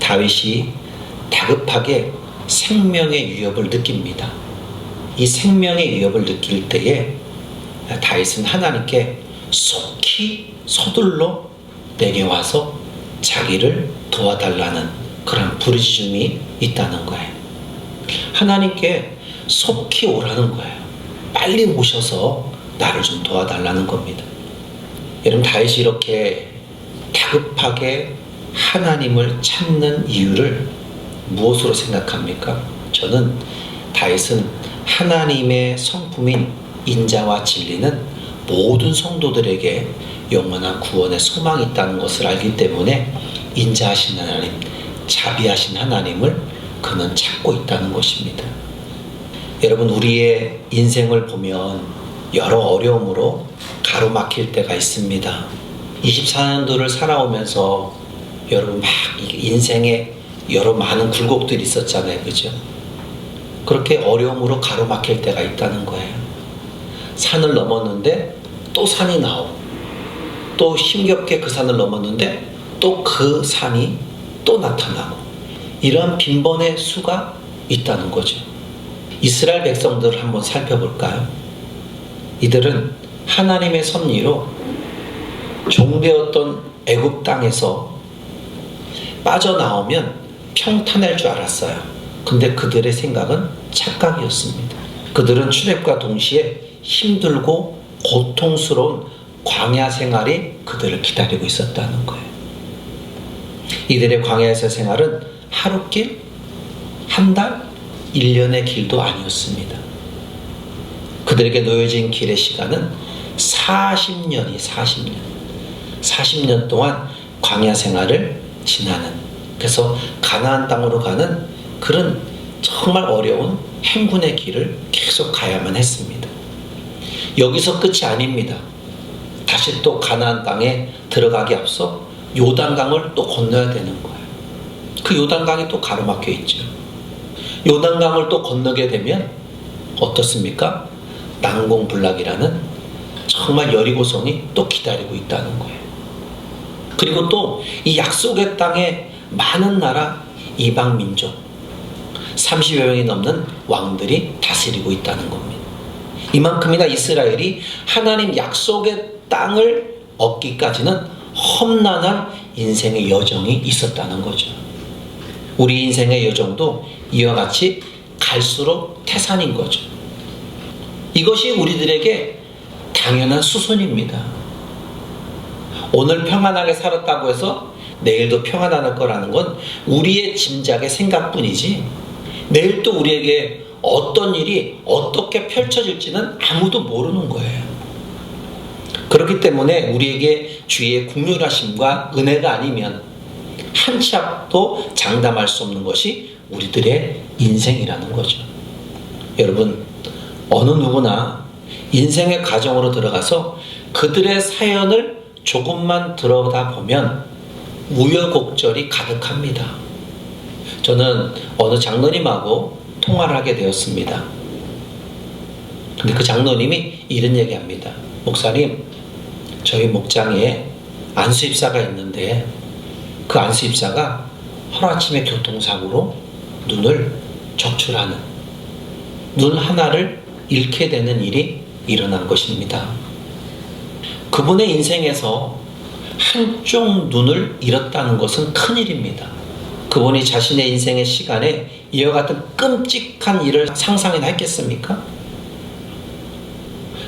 다윗이 다급하게 생명의 위협을 느낍니다. 이 생명의 위협을 느낄 때에 다윗은 하나님께 속히 서둘러 내게 와서 자기를 도와달라는 그런 부르짖음이 있다는 거예요. 하나님께 속히 오라는 거예요. 빨리 오셔서 나를 좀 도와달라는 겁니다. 여러분, 다윗이 이렇게 다급하게 하나님을 찾는 이유를 무엇으로 생각합니까? 저는 다윗은 하나님의 성품인 인자와 진리는 모든 성도들에게 영원한 구원의 소망이 있다는 것을 알기 때문에 인자하신 하나님, 자비하신 하나님을 그는 찾고 있다는 것입니다. 여러분, 우리의 인생을 보면 여러 어려움으로 가로막힐 때가 있습니다. 24년도를 살아오면서 여러분 막 인생에 여러 많은 굴곡들이 있었잖아요. 그죠? 그렇게 어려움으로 가로막힐 때가 있다는 거예요. 산을 넘었는데 또 산이 나오고, 또 힘겹게 그 산을 넘었는데 또 그 산이 또 나타나고, 이러한 빈번의 수가 있다는 거죠. 이스라엘 백성들을 한번 살펴볼까요? 이들은 하나님의 섭리로 종되었던 애굽 땅에서 빠져나오면 평탄할 줄 알았어요. 근데 그들의 생각은 착각이었습니다. 그들은 출애굽과 동시에 힘들고 고통스러운 광야 생활이 그들을 기다리고 있었다는 거예요. 이들의 광야에서 생활은 하루길, 한 달, 1년의 길도 아니었습니다. 그들에게 놓여진 길의 시간은 40년이 40년. 40년 동안 광야 생활을 지나는, 그래서 가나안 땅으로 가는 그런 정말 어려운 행군의 길을 계속 가야만 했습니다. 여기서 끝이 아닙니다. 다시 또 가나안 땅에 들어가기 앞서 요단강을 또 건너야 되는 거예요. 그 요단강이 또 가로막혀 있죠. 요단강을 또 건너게 되면 어떻습니까? 난공불락이라는 정말 여리고성이 또 기다리고 있다는 거예요. 그리고 또 이 약속의 땅에 많은 나라 이방 민족 30여 명이 넘는 왕들이 다스리고 있다는 겁니다. 이만큼이나 이스라엘이 하나님 약속의 땅을 얻기까지는 험난한 인생의 여정이 있었다는 거죠. 우리 인생의 여정도 이와 같이 갈수록 태산인 거죠. 이것이 우리들에게 당연한 수순입니다. 오늘 평안하게 살았다고 해서 내일도 평안할 거라는 건 우리의 짐작의 생각뿐이지, 내일 또 우리에게 어떤 일이 어떻게 펼쳐질지는 아무도 모르는 거예요. 그렇기 때문에 우리에게 주의 국률하심과 은혜가 아니면 한 치 앞도 장담할 수 없는 것이 우리들의 인생이라는 거죠. 여러분, 어느 누구나 인생의 과정으로 들어가서 그들의 사연을 조금만 들여다보면 우여곡절이 가득합니다. 저는 어느 장로님하고 통화를 하게 되었습니다. 근데 그 장로님이 이런 얘기합니다. 목사님, 저희 목장에 안수입사가 있는데 그 안수입사가 하루아침에 교통사고로 눈을 적출하는, 눈 하나를 잃게 되는 일이 일어난 것입니다. 그분의 인생에서 한쪽 눈을 잃었다는 것은 큰일입니다. 그분이 자신의 인생의 시간에 이와 같은 끔찍한 일을 상상이나 했겠습니까?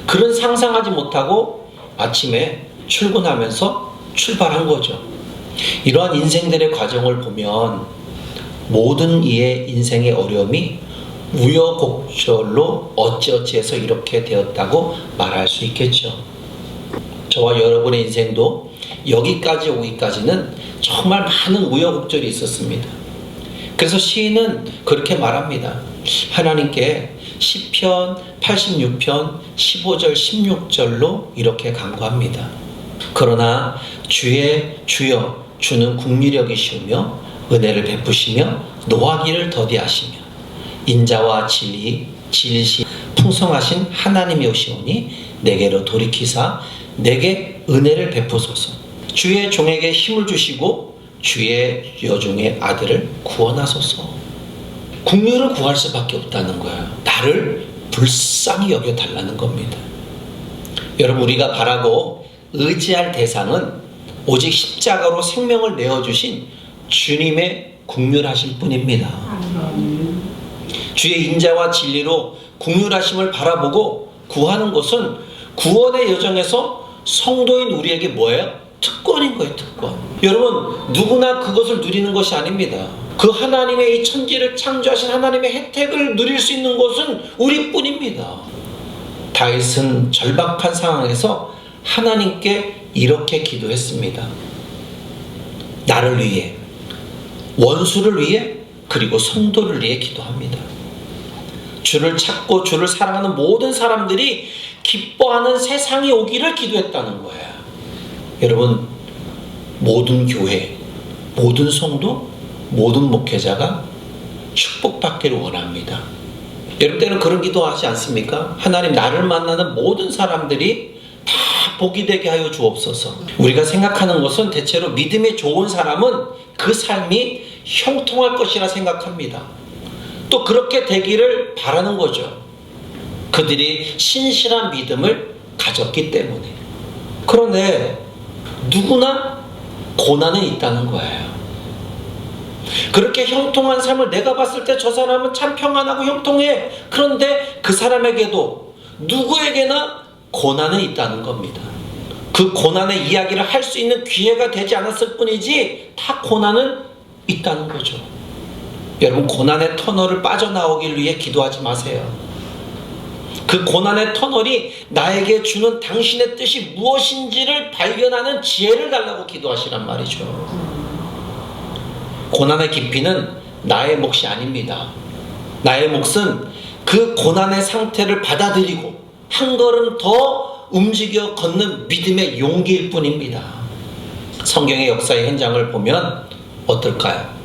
그런 상상하지 못하고 아침에 출근하면서 출발한 거죠. 이러한 인생들의 과정을 보면 모든 이의 인생의 어려움이 우여곡절로 어찌어찌해서 이렇게 되었다고 말할 수 있겠죠. 저와 여러분의 인생도 여기까지 오기까지는 정말 많은 우여곡절이 있었습니다. 그래서 시인은 그렇게 말합니다. 하나님께 시편 86편 15절 16절로 이렇게 간구합니다. 그러나 주여 주는 국리력이시우며 은혜를 베푸시며 노하기를 더디하시며 인자와 진리시 풍성하신 하나님이 오시오니 내게로 돌이키사 내게 은혜를 베푸소서. 주의 종에게 힘을 주시고 주의 여중의 아들을 구원하소서. 긍휼을 구할 수밖에 없다는 거예요. 나를 불쌍히 여겨달라는 겁니다. 여러분, 우리가 바라고 의지할 대상은 오직 십자가로 생명을 내어주신 주님의 긍휼하심 뿐입니다. 주의 인자와 진리로 긍휼하심을 바라보고 구하는 것은 구원의 여정에서 성도인 우리에게 뭐예요? 특권인 거예요, 특권. 여러분, 누구나 그것을 누리는 것이 아닙니다. 그 하나님의 이 천지를 창조하신 하나님의 혜택을 누릴 수 있는 것은 우리뿐입니다. 다윗은 절박한 상황에서 하나님께 이렇게 기도했습니다. 나를 위해, 원수를 위해, 그리고 성도를 위해 기도합니다. 주를 찾고 주를 사랑하는 모든 사람들이 기뻐하는 세상이 오기를 기도했다는 거예요. 여러분, 모든 교회, 모든 성도, 모든 목회자가 축복받기를 원합니다. 여러분 때는 그런 기도하지 않습니까? 하나님, 나를 만나는 모든 사람들이 다 복이 되게 하여 주옵소서. 우리가 생각하는 것은 대체로 믿음이 좋은 사람은 그 삶이 형통할 것이라 생각합니다. 또 그렇게 되기를 바라는 거죠. 그들이 신실한 믿음을 가졌기 때문에. 그런데 누구나 고난은 있다는 거예요. 그렇게 형통한 삶을 내가 봤을 때 저 사람은 참 평안하고 형통해. 그런데 그 사람에게도 누구에게나 고난은 있다는 겁니다. 그 고난의 이야기를 할 수 있는 기회가 되지 않았을 뿐이지 다 고난은 있다는 거죠. 여러분, 고난의 터널을 빠져나오길 위해 기도하지 마세요. 그 고난의 터널이 나에게 주는 당신의 뜻이 무엇인지를 발견하는 지혜를 달라고 기도하시란 말이죠. 고난의 깊이는 나의 몫이 아닙니다. 나의 몫은 그 고난의 상태를 받아들이고 한 걸음 더 움직여 걷는 믿음의 용기일 뿐입니다. 성경의 역사의 현장을 보면 어떨까요?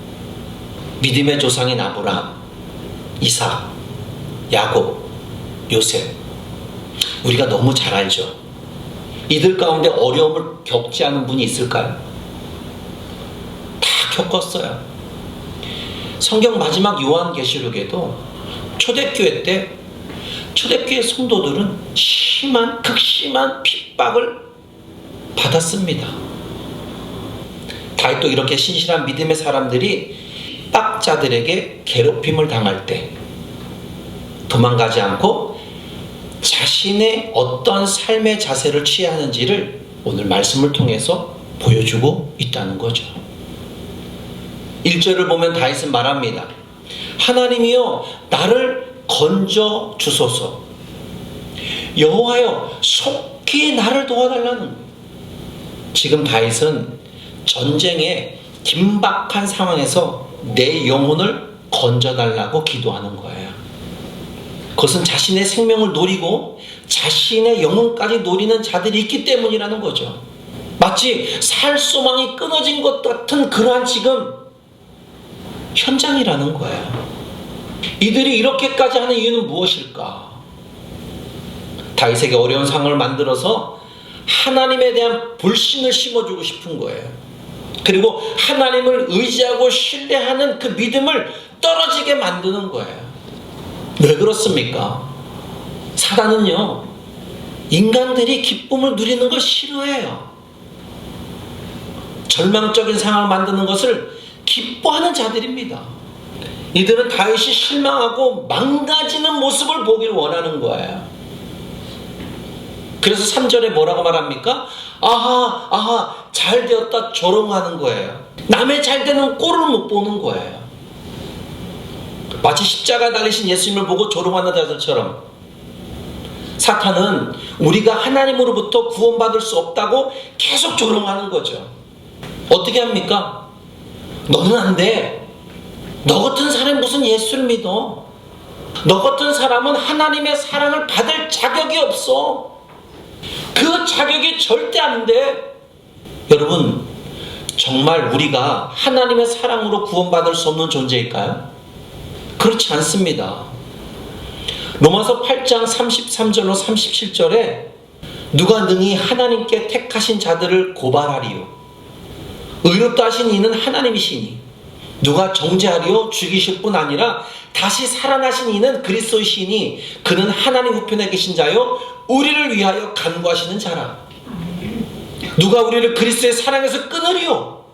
믿음의 조상인 아브라함, 이삭, 야곱, 요셉, 우리가 너무 잘 알죠. 이들 가운데 어려움을 겪지 않은 분이 있을까요? 다 겪었어요. 성경 마지막 요한계시록에도 초대교회 때 초대교회 성도들은 극심한 핍박을 받았습니다. 다윗도 이렇게 신실한 믿음의 사람들이 핍박자들에게 괴롭힘을 당할 때 도망가지 않고 자신의 어떤 삶의 자세를 취해야 하는지를 오늘 말씀을 통해서 보여주고 있다는 거죠. 1절을 보면 다윗은 말합니다. 하나님이여, 나를 건져 주소서. 여호와여, 속히 나를 도와달라는 거예요. 지금 다윗은 전쟁의 긴박한 상황에서 내 영혼을 건져달라고 기도하는 거예요. 그것은 자신의 생명을 노리고 자신의 영혼까지 노리는 자들이 있기 때문이라는 거죠. 마치 살 소망이 끊어진 것 같은 그러한 지금 현장이라는 거예요. 이들이 이렇게까지 하는 이유는 무엇일까? 다윗에게 어려운 상황을 만들어서 하나님에 대한 불신을 심어주고 싶은 거예요. 그리고 하나님을 의지하고 신뢰하는 그 믿음을 떨어지게 만드는 거예요. 왜 그렇습니까? 사단은요, 인간들이 기쁨을 누리는 걸 싫어해요. 절망적인 상황을 만드는 것을 기뻐하는 자들입니다. 이들은 다윗이 실망하고 망가지는 모습을 보기를 원하는 거예요. 그래서 3절에 뭐라고 말합니까? 아하, 잘 되었다 조롱하는 거예요. 남의 잘 되는 꼴을 못 보는 거예요. 마치 십자가 달리신 예수님을 보고 조롱하는 자들처럼 사탄은 우리가 하나님으로부터 구원받을 수 없다고 계속 조롱하는 거죠. 어떻게 합니까? 너는 안 돼. 너 같은 사람이 무슨 예수를 믿어? 너 같은 사람은 하나님의 사랑을 받을 자격이 없어. 그 자격이 절대 안 돼. 여러분, 정말 우리가 하나님의 사랑으로 구원받을 수 없는 존재일까요? 그렇지 않습니다. 로마서 8장 33절로 37절에 누가 능히 하나님께 택하신 자들을 고발하리요? 의롭다 하신 이는 하나님이시니 누가 정죄하리요 죽이실 뿐 아니라 다시 살아나신 이는 그리스도이시니 그는 하나님 우편에 계신 자요 우리를 위하여 간구하시는 자라. 누가 우리를 그리스도의 사랑에서 끊으리요?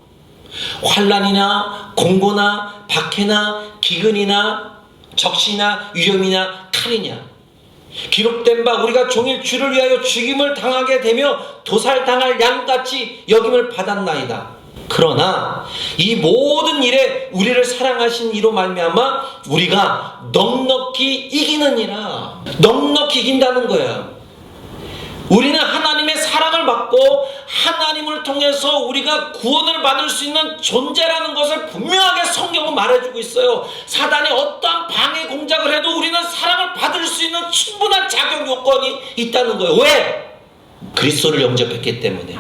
환난이나 공고나 박해나 기근이나 적시나 위험이나 칼이냐? 기록된 바 우리가 종일 주를 위하여 죽임을 당하게 되며 도살당할 양같이 여김을 받았나이다. 그러나 이 모든 일에 우리를 사랑하신 이로 말미암아 우리가 넉넉히 이기느니라. 넉넉히 이긴다는 거야. 우리는 하나님의 사랑을 받고 하나님을 통해서 우리가 구원을 받을 수 있는 존재라는 것을 분명하게 성경은 말해주고 있어요. 사단이 어떠한 방해 공작을 해도 우리는 사랑을 받을 수 있는 충분한 자격 요건이 있다는 거예요. 왜? 그리스도를 영접했기 때문에.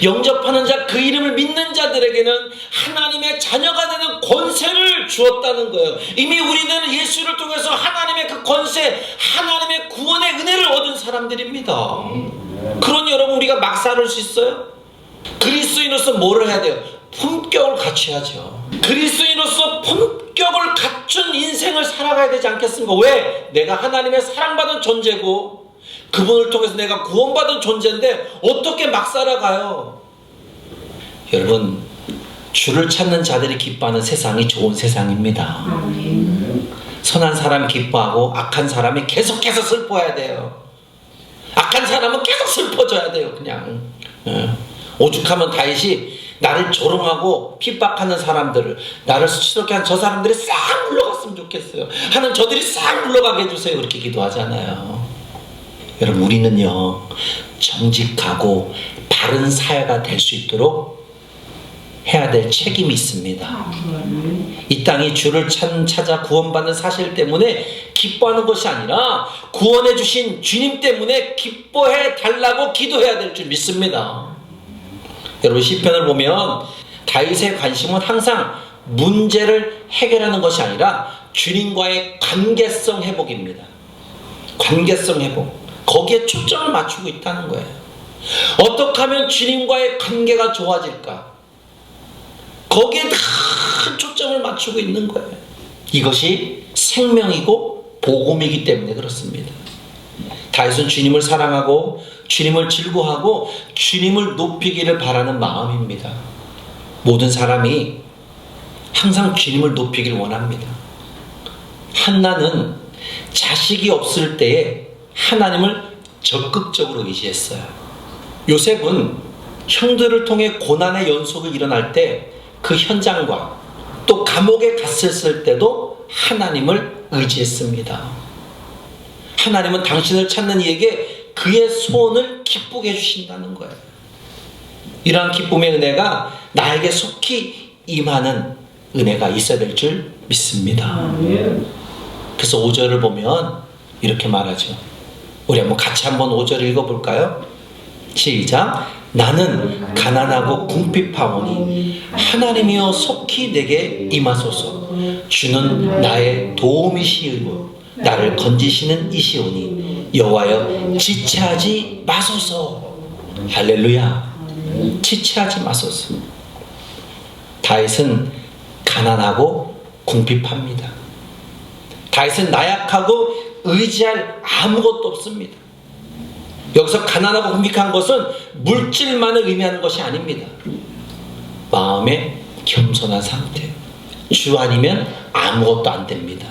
영접하는 자, 그 이름을 믿는 자들에게는 하나님의 자녀가 되는 권세를 주었다는 거예요. 이미 우리는 예수를 통해서 하나님의 그 권세, 하나님의 구원의 은혜를 얻은 사람들입니다. 그러니 여러분, 우리가 막 살을 수 있어요? 그리스도인으로서 뭐를 해야 돼요? 품격을 갖춰야죠. 그리스도인으로서 품격을 갖춘 인생을 살아가야 되지 않겠습니까? 왜? 내가 하나님의 사랑받은 존재고 그분을 통해서 내가 구원받은 존재인데 어떻게 막 살아가요? 여러분, 주를 찾는 자들이 기뻐하는 세상이 좋은 세상입니다. 선한 사람이 기뻐하고 악한 사람이 계속해서 슬퍼해야 돼요. 악한 사람은 계속 슬퍼져야 돼요. 그냥 오죽하면 다윗이 나를 조롱하고 핍박하는 사람들을, 나를 수치스럽게 한 저 사람들이 싹 물러갔으면 좋겠어요. 하는 저들이 싹 물러가게 해주세요. 그렇게 기도하잖아요. 여러분, 우리는요 정직하고 바른 사회가 될 수 있도록 해야 될 책임이 있습니다. 이 땅이 주를 찾아 구원받는 사실 때문에 기뻐하는 것이 아니라 구원해 주신 주님 때문에 기뻐해 달라고 기도해야 될 줄 믿습니다. 여러분, 시편을 보면 다윗의 관심은 항상 문제를 해결하는 것이 아니라 주님과의 관계성 회복입니다. 관계성 회복, 거기에 초점을 맞추고 있다는 거예요. 어떻게 하면 주님과의 관계가 좋아질까? 거기에 큰 초점을 맞추고 있는 거예요. 이것이 생명이고 복음이기 때문에 그렇습니다. 다윗은 주님을 사랑하고 주님을 즐거워하고 주님을 높이기를 바라는 마음입니다. 모든 사람이 항상 주님을 높이기를 원합니다. 한나는 자식이 없을 때에 하나님을 적극적으로 의지했어요. 요셉은 형들을 통해 고난의 연속이 일어날 때 그 현장과 또 감옥에 갔을 때도 하나님을 의지했습니다. 하나님은 당신을 찾는 이에게 그의 소원을 기쁘게 해주신다는 거예요. 이러한 기쁨의 은혜가 나에게 속히 임하는 은혜가 있어야 될 줄 믿습니다. 그래서 5절을 보면 이렇게 말하죠. 우리 한번 같이 한번 5절 읽어볼까요? 시작. 나는 가난하고 궁핍하오니 하나님이여 속히 내게 임하소서. 주는 나의 도움이시오 나를 건지시는 이시오니 여호와여 지체하지 마소서. 할렐루야. 지체하지 마소서. 다윗은 가난하고 궁핍합니다. 다윗은 나약하고 의지할 아무것도 없습니다. 여기서 가난하고 궁핍한 것은 물질만을 의미하는 것이 아닙니다. 마음의 겸손한 상태. 주 아니면 아무것도 안 됩니다.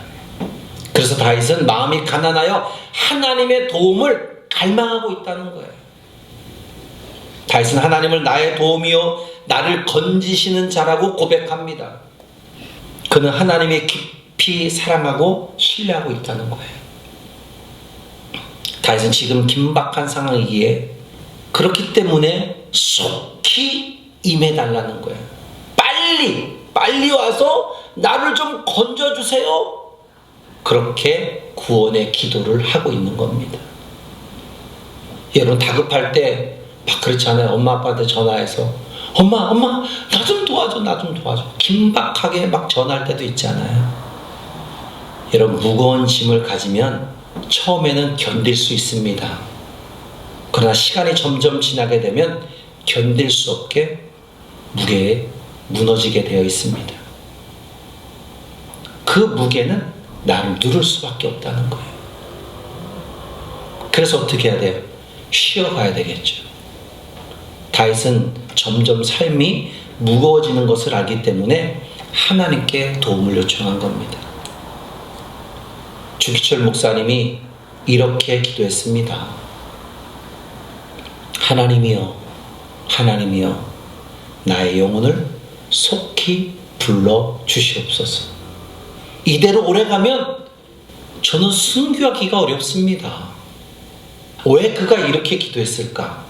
그래서 다윗은 마음이 가난하여 하나님의 도움을 갈망하고 있다는 거예요. 다윗은 하나님을 나의 도움이요 나를 건지시는 자라고 고백합니다. 그는 하나님의 깊이 사랑하고 신뢰하고 있다는 거예요. 다윗은 지금 긴박한 상황이기에 그렇기 때문에 속히 임해달라는 거예요. 빨리 와서 나를 좀 건져주세요. 그렇게 구원의 기도를 하고 있는 겁니다. 여러분, 다급할 때 막 그렇잖아요. 엄마 아빠한테 전화해서 엄마 나 좀 도와줘. 긴박하게 막 전화할 때도 있잖아요. 여러분, 무거운 짐을 가지면 처음에는 견딜 수 있습니다. 그러나 시간이 점점 지나게 되면 견딜 수 없게 무게에 무너지게 되어 있습니다. 그 무게는 나를 누를 수밖에 없다는 거예요. 그래서 어떻게 해야 돼요? 쉬어가야 되겠죠. 다윗은 점점 삶이 무거워지는 것을 알기 때문에 하나님께 도움을 요청한 겁니다. 주기철 목사님이 이렇게 기도했습니다. 하나님이여, 하나님이여, 나의 영혼을 속히 불러 주시옵소서. 이대로 오래가면 저는 순교하기가 어렵습니다. 왜 그가 이렇게 기도했을까?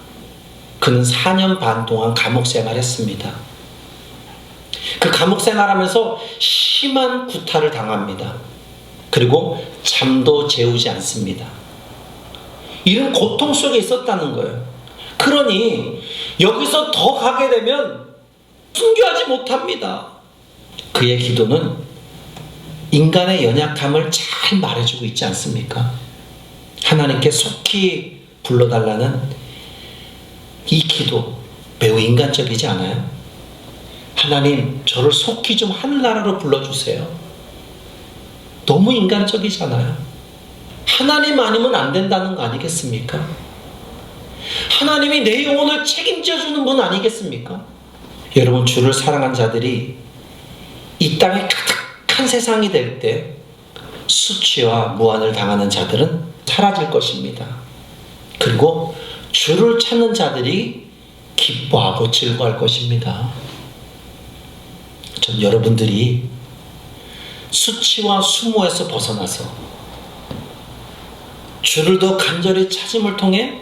그는 4년 반 동안 감옥 생활했습니다. 그 감옥 생활하면서 심한 구타를 당합니다. 그리고 잠도 재우지 않습니다. 이런 고통 속에 있었다는 거예요. 그러니 여기서 더 가게 되면 순교하지 못합니다. 그의 기도는 인간의 연약함을 잘 말해주고 있지 않습니까? 하나님께 속히 불러달라는 이 기도 매우 인간적이지 않아요? 하나님, 저를 속히 좀 하늘나라로 불러주세요. 너무 인간적이잖아요. 하나님 아니면 안 된다는 거 아니겠습니까? 하나님이 내 영혼을 책임져 주는 분 아니겠습니까? 여러분, 주를 사랑한 자들이 이 땅에 가득한 세상이 될 때 수치와 무한을 당하는 자들은 사라질 것입니다. 그리고 주를 찾는 자들이 기뻐하고 즐거워할 것입니다. 전 여러분들이 수치와 수모에서 벗어나서 주를 더 간절히 찾음을 통해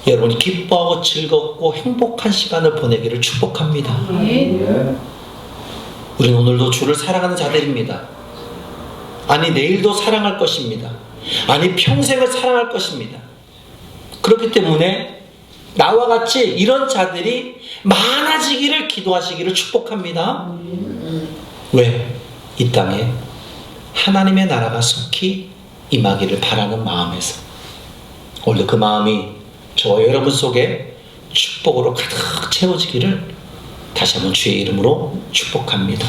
여러분이 기뻐하고 즐겁고 행복한 시간을 보내기를 축복합니다. 우리는 오늘도 주를 사랑하는 자들입니다. 아니, 내일도 사랑할 것입니다. 아니, 평생을 사랑할 것입니다. 그렇기 때문에 나와 같이 이런 자들이 많아지기를 기도하시기를 축복합니다. 왜? 이 땅에 하나님의 나라가 속히 임하기를 바라는 마음에서 오늘 그 마음이 저와 여러분 속에 축복으로 가득 채워지기를 다시 한번 주의 이름으로 축복합니다.